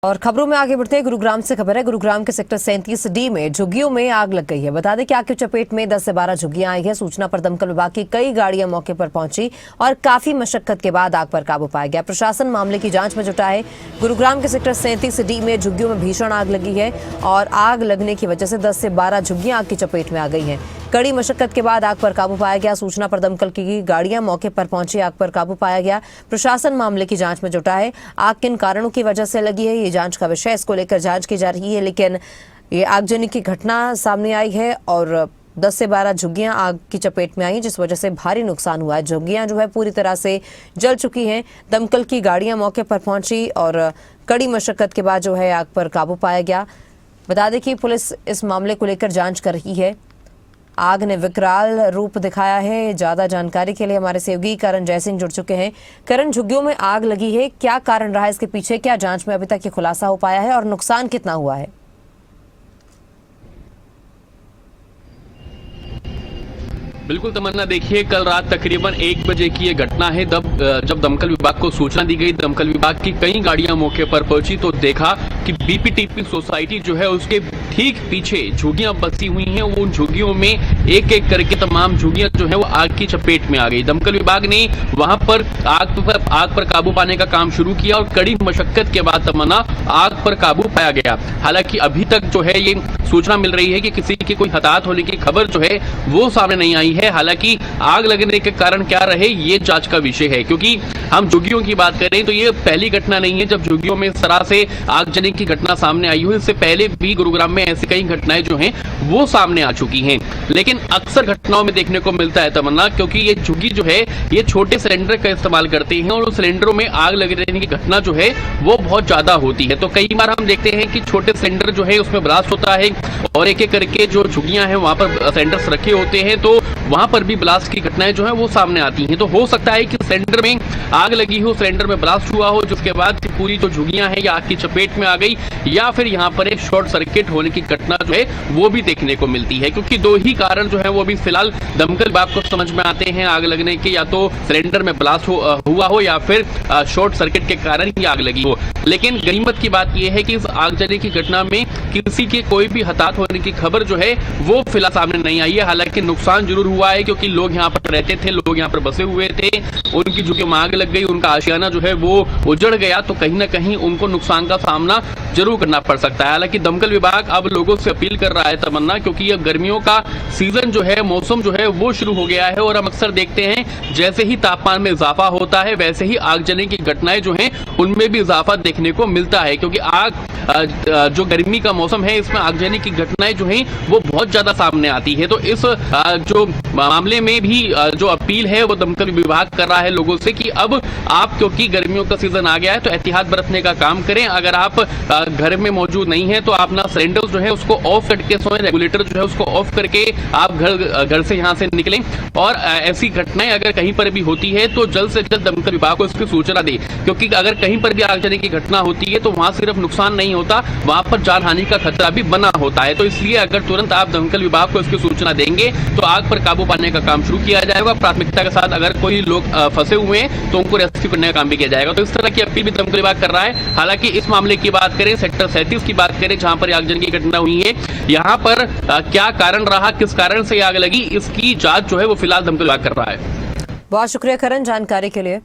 और खबरों में आगे बढ़ते हैं। गुरुग्राम से खबर है। गुरुग्राम के सेक्टर 37D में झुग्गियों में आग लग गई है। बता दें कि आग की चपेट में 10 से 12 झुग्गियां आई है। सूचना पर दमकल विभाग की कई गाड़ियां मौके पर पहुंची और काफी मशक्कत के बाद आग पर काबू पाया गया। प्रशासन मामले की जांच में जुटा है। गुरुग्राम के सेक्टर 37D में झुग्गियों में भीषण आग लगी है और आग लगने की वजह से 10 से 12 झुग्गियां आग की चपेट में आ गई हैं। कड़ी मशक्कत के बाद आग पर काबू पाया गया। सूचना पर दमकल की गाड़ियां मौके पर पहुंची, आग पर काबू पाया गया। प्रशासन मामले की जांच में जुटा है। आग किन कारणों की वजह से लगी है, ये जांच का विषय। इसको लेकर जांच की जा रही है, लेकिन ये आगजनी की घटना सामने आई है और 10 से 12 झुग्गियां आग की चपेट में आई, जिस वजह से भारी नुकसान हुआ है। झुग्गियां जो है पूरी तरह से जल चुकी हैं। दमकल की गाड़ियां मौके पर पहुंची और कड़ी मशक्कत के बाद जो है आग पर काबू पाया गया। बता दें कि पुलिस इस मामले को लेकर जांच कर रही है। आग ने विकराल रूप दिखाया है। ज्यादा जानकारी के लिए हमारे सहयोगी करण जयसिंह जुड़ चुके हैं। करण, झुग्गियों में आग लगी है, क्या कारण रहा है इसके पीछे? क्या जांच में अभी तक ये खुलासा हो पाया है और नुकसान कितना हुआ है? बिल्कुल तमन्ना, देखिए कल रात तकरीबन 1 बजे की ये घटना है। जब दमकल विभाग को सूचना दी गई, दमकल विभाग की कई गाड़ियां मौके पर पहुंची तो देखा कि बीपीटीपी सोसाइटी जो है उसके ठीक पीछे झुग्गियां बसी हुई हैं। उन झुग्गियों में एक एक करके तमाम झुग्गियां जो है वो आग की चपेट में आ गई। दमकल विभाग ने वहां पर आग पर काबू पाने का काम शुरू किया और कड़ी मशक्कत के बाद तमन्ना आग पर काबू पाया गया। हालांकि अभी तक जो है ये सूचना मिल रही है कि किसी की कोई हताहत होने की खबर जो है वो सामने नहीं आई है। हालांकि आग लगने के कारण क्या रहे ये जांच का विषय है, क्योंकि हम झुग्गियों की बात करें तो ये पहली घटना नहीं है जब झुग्गियों में इस तरह से आगजनी की घटना सामने आई हो। इससे पहले भी गुरुग्राम में ऐसी कई घटनाएं जो हैं वो सामने आ चुकी हैं, लेकिन अक्सर घटनाओं में देखने को मिलता है तमन्ना, क्योंकि ये झुग्गी जो है ये छोटे सिलेंडर का इस्तेमाल करते हैं और उन सिलेंडरों में आग लग रहने की घटना जो है वो बहुत ज्यादा होती है। तो कई बार हम देखते हैं कि छोटे सिलेंडर जो है उसमें ब्लास्ट होता है और एक एक करके जो झुग्गियां हैं वहां पर सिलेंडर्स रखे होते हैं, तो वहां पर भी ब्लास्ट की घटनाएं जो है वो सामने आती हैं। तो हो सकता है कि सिलेंडर में आग लगी हो, सिलेंडर में ब्लास्ट हुआ हो, जिसके बाद पूरी जो झुग्गियां हैं या आग की चपेट में आ गई, या फिर यहाँ पर एक शॉर्ट सर्किट होने की घटना जो है वो भी देखने को मिलती है। क्योंकि दो ही कारण जो है वो भी फिलहाल दमकल विभाग को समझ में आते हैं आग लगने के, या तो सिलेंडर में ब्लास्ट हुआ हो या फिर शॉर्ट सर्किट के कारण ही आग लगी हो। लेकिन गनीमत की बात यह है कि इस आगजनी की घटना में किसी के कोई भी हताहत होने की खबर जो है वो फिलहाल सामने नहीं आई है। हालांकि नुकसान जरूर हुआ है, क्योंकि लोग यहाँ पर रहते थे, लोग यहाँ पर बसे हुए थे, उनकी झुग्गियों में आग लग गई, उनका आशियाना जो है वो उजड़ गया, तो कहीं ना कहीं उनको नुकसान का सामना जरूर करना पड़ सकता है। हालांकि दमकल विभाग अब लोगों से अपील कर रहा है तमन्ना, क्योंकि अब गर्मियों का सीजन जो है, मौसम जो है वो शुरू हो गया है और हम अक्सर देखते हैं जैसे ही तापमान में इजाफा होता है वैसे ही आगजनी की घटनाएं जो हैं उनमें भी इजाफा देखने को मिलता है। क्योंकि जो गर्मी का मौसम है इसमें आगजनी की घटनाएं जो हैं वो बहुत ज्यादा सामने आती है। तो इस जो मामले में भी जो अपील है वो दमकल विभाग कर रहा है लोगों से कि अब आप, क्योंकि गर्मियों का सीजन आ गया है, तो एहतियात बरतने का काम करें। अगर आप घर में मौजूद नहीं है तो आप ना सिलेंडर जो है उसको ऑफ करके सोएं, रेगुलेटर जो है उसको ऑफ करके आप घर से यहाँ से निकलें। और ऐसी घटनाएं अगर कहीं पर भी होती है तो जल्द से जल्द दमकल विभाग को इसकी सूचना दे, क्योंकि अगर कहीं पर भी आगजनी की घटना होती है तो वहां सिर्फ नुकसान नहीं होता, वहां पर जान हानि का खतरा भी बना होता है। तो इसलिए अगर तुरंत आप दमकल विभाग को इसकी सूचना देंगे तो आग पर काबू पाने का काम शुरू किया जाएगा। प्राथमिकता के साथ अगर कोई लोग फंसे हुए हैं तो उनको रेस्क्यू करने का काम भी किया जाएगा। तो इस तरह की अपील भी दमकल विभाग कर रहा है। हालांकि इस मामले की बात करें, सेक्टर 37 की बात करें जहां पर आगजनी की घटना हुई है, यहाँ पर क्या कारण रहा, किस कारण से आग लगी, इसकी जांच जो है वो फिलहाल दमकल विभाग कर रहा है। बहुत शुक्रिया करण जानकारी के लिए।